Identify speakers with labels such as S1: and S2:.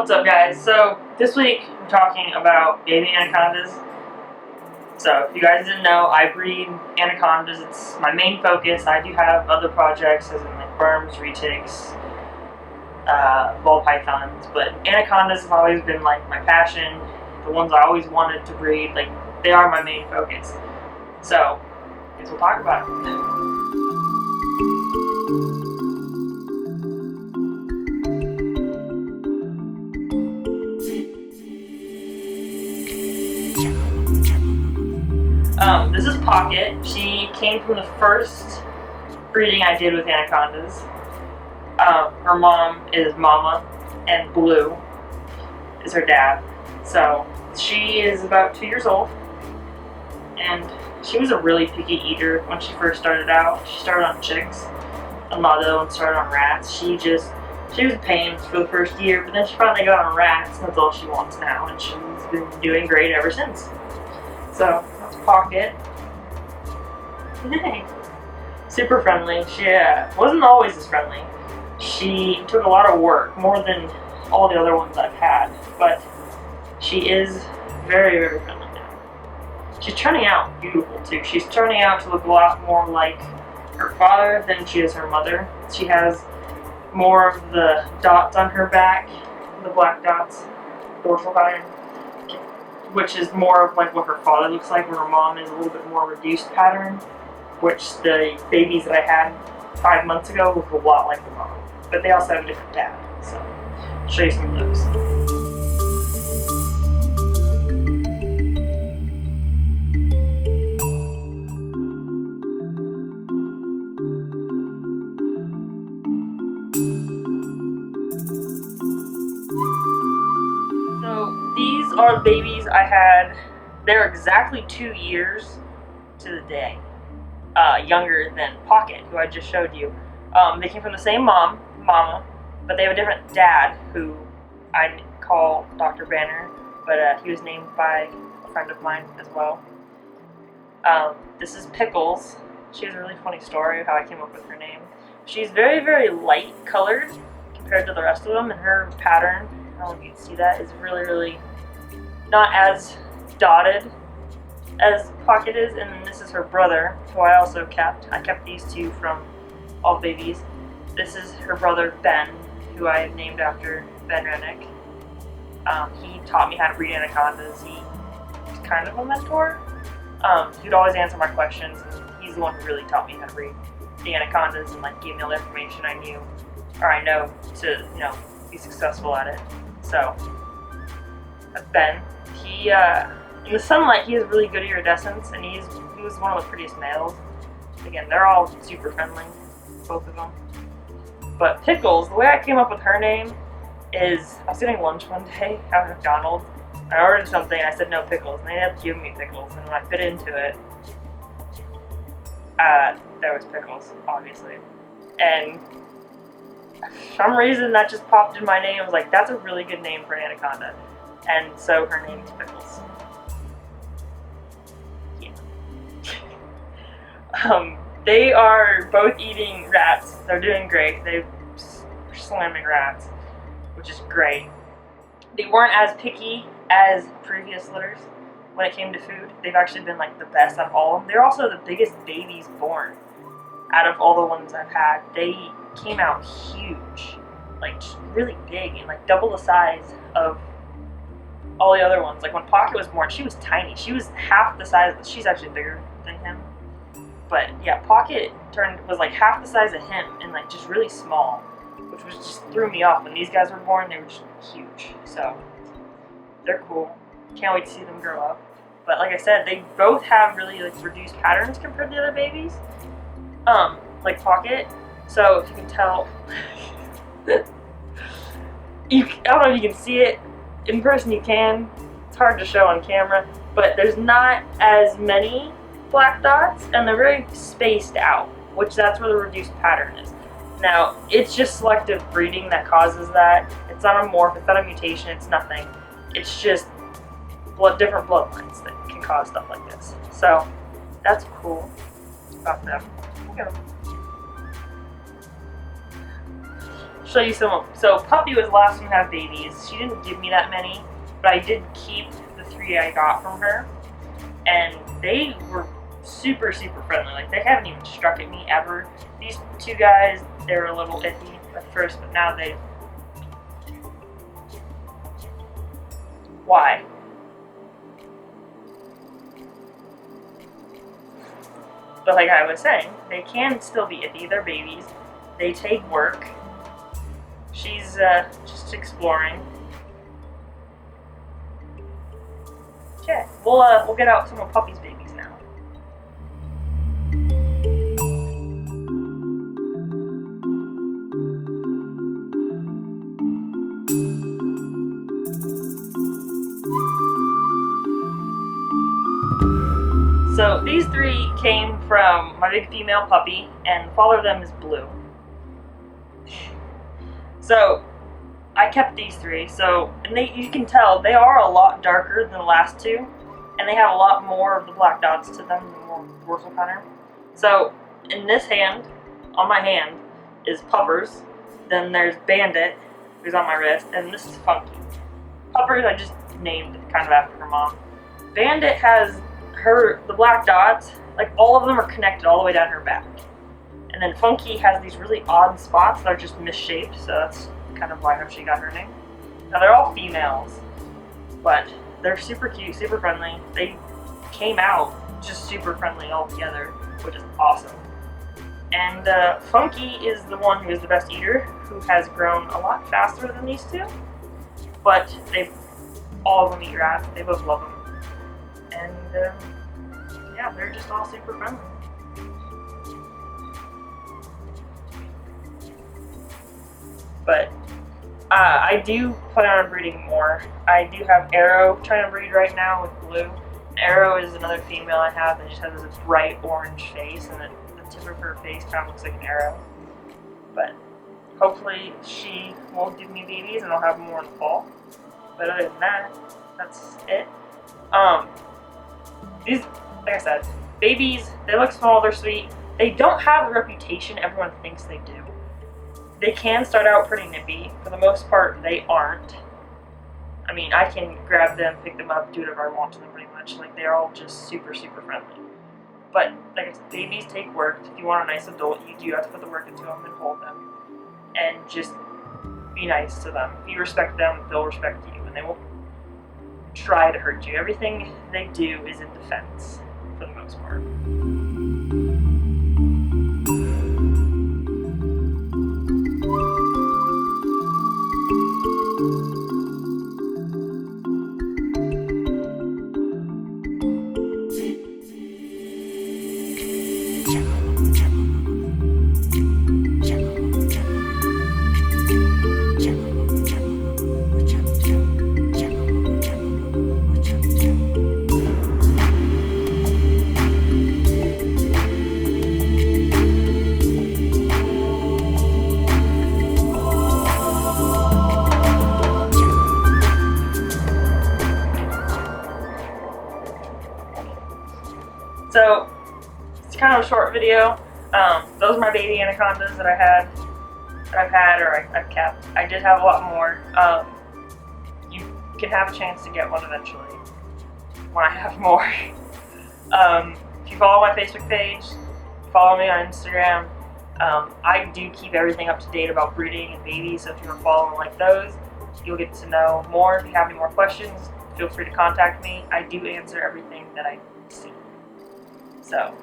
S1: What's up, guys? So this week I'm talking about baby anacondas. So if you guys didn't know, I breed anacondas. It's my main focus. I do have other projects, as in like worms, retics, ball pythons, but anacondas have always been like my passion. The ones I always wanted to breed, like they are my main focus. So I guess we'll talk about it. This is Pocket. She came from the first breeding I did with anacondas. Her mom is Mama, and Blue is her dad. So she is about 2 years old, and she was a really picky eater when she first started out. She started on chicks, a lot of them started on rats. She was paying for the first year, but then she finally got on rats, and that's all she wants now, and she's been doing great ever since. So that's Pocket. Super friendly. She wasn't always this friendly. She took a lot of work, more than all the other ones I've had, but she is very, very friendly now. She's turning out beautiful too. She's turning out to look a lot more like her father than she is her mother. She has more of the dots on her back, the black dots, dorsal pattern, which is more of like what her father looks like, where her mom is a little bit more reduced pattern, which the babies that I had 5 months ago look a lot like the mom. But they also have a different dad, so I'll show you some of those. So these are the babies I had. They're exactly 2 years to the day younger than Pocket, who I just showed you. They came from the same Mama, but they have a different dad, who I call Dr. Banner, but he was named by a friend of mine as well. This is Pickles. She has a really funny story of how I came up with her name. She's very, very light colored compared to the rest of them, and her pattern, I don't know if you can see that, is really, really not as dotted as Pocket is. And then this is her brother, who I also kept. I kept these two from all babies. This is her brother Ben, who I named after Ben Rennick. He taught me how to breed anacondas. He's kind of a mentor. He'd always answer my questions, and he's the one who really taught me how to breed the anacondas and like gave me all the information I knew, or I know, to be successful at it. So that's Ben. He in the sunlight, he has really good iridescence, and he was one of the prettiest males. Again, they're all super friendly, both of them. But Pickles, the way I came up with her name is, I was getting lunch one day at McDonald's. I ordered something, and I said no pickles, and they ended up giving me pickles, and when I bit into it, there was Pickles, obviously. And for some reason, that just popped in my name. I was like, that's a really good name for an anaconda. And so her name is Pickles. They are both eating rats. They're doing great. They're slamming rats, which is great. They weren't as picky as previous litters when it came to food. They've actually been like the best out of all of them. They're also the biggest babies born out of all the ones I've had. They came out huge, like just really big, and like double the size of all the other ones. Like when Pocket was born, she was tiny. She was half the size. She's actually bigger than him. But yeah, Pocket was like half the size of him and like just really small, which was just threw me off. When these guys were born, they were just huge. So they're cool. Can't wait to see them grow up. But like I said, they both have really like reduced patterns compared to the other babies. Like Pocket. So if you can tell, I don't know if you can see it in person. You can. It's hard to show on camera, but there's not as many black dots, and they're very spaced out, which that's where the reduced pattern is. Now, it's just selective breeding that causes that. It's not a morph, it's not a mutation, it's nothing. It's just different bloodlines that can cause stuff like this. So, that's cool about them. Look at them. show you some. So Puppy was the last one to have babies. She didn't give me that many, but I did keep the 3 I got from her, and they were super, super friendly. Like, they haven't even struck at me ever. These 2 guys, they were a little iffy at first, but now they... Why? But like I was saying, they can still be iffy. They're babies. They take work. She's just exploring. Okay, we'll get out some of Puppy's babies now. So these 3 came from my big female puppy, and the father of them is blue. So I kept these 3. So, and you can tell they are a lot darker than the last 2, and they have a lot more of the black dots to them, the more dorsal pattern. So in this hand, on my hand, is Puppers. Then there's Bandit, who's on my wrist, and this is Funky. Puppers I just named kind of after her mom. Bandit has the black dots, like all of them are connected all the way down her back. And then Funky has these really odd spots that are just misshaped, so that's kind of why she got her name. Now they're all females, but they're super cute, super friendly. They came out just super friendly all together, which is awesome. And Funky is the one who is the best eater, who has grown a lot faster than these 2. But all of them eat rats. They both love them. And yeah, they're just all super friendly. But I do plan on breeding more. I do have Arrow trying to breed right now with Blue. Arrow is another female I have that just has this bright orange face, and the tip of her face kind of looks like an arrow. But hopefully she will give me babies and I'll have more in the fall. But other than that, that's it. These, like I said, babies, they look small, they're sweet. They don't have the reputation everyone thinks they do. They can start out pretty nippy. For the most part, they aren't. I mean, I can grab them, pick them up, do whatever I want to them pretty much. Like, they're all just super, super friendly. But, like I said, babies take work. If you want a nice adult, you do have to put the work into them and hold them. And just be nice to them. If you respect them, they'll respect you. And they won't try to hurt you. Everything they do is in defense, for the most part. So, it's kind of a short video. Those are my baby anacondas that I've had or I've kept. I did have a lot more. You can have a chance to get one eventually when I have more. If you follow my Facebook page, follow me on Instagram. I do keep everything up to date about breeding and babies, so if you want to follow me like those, you'll get to know more. If you have any more questions, feel free to contact me. I do answer everything that I see. So.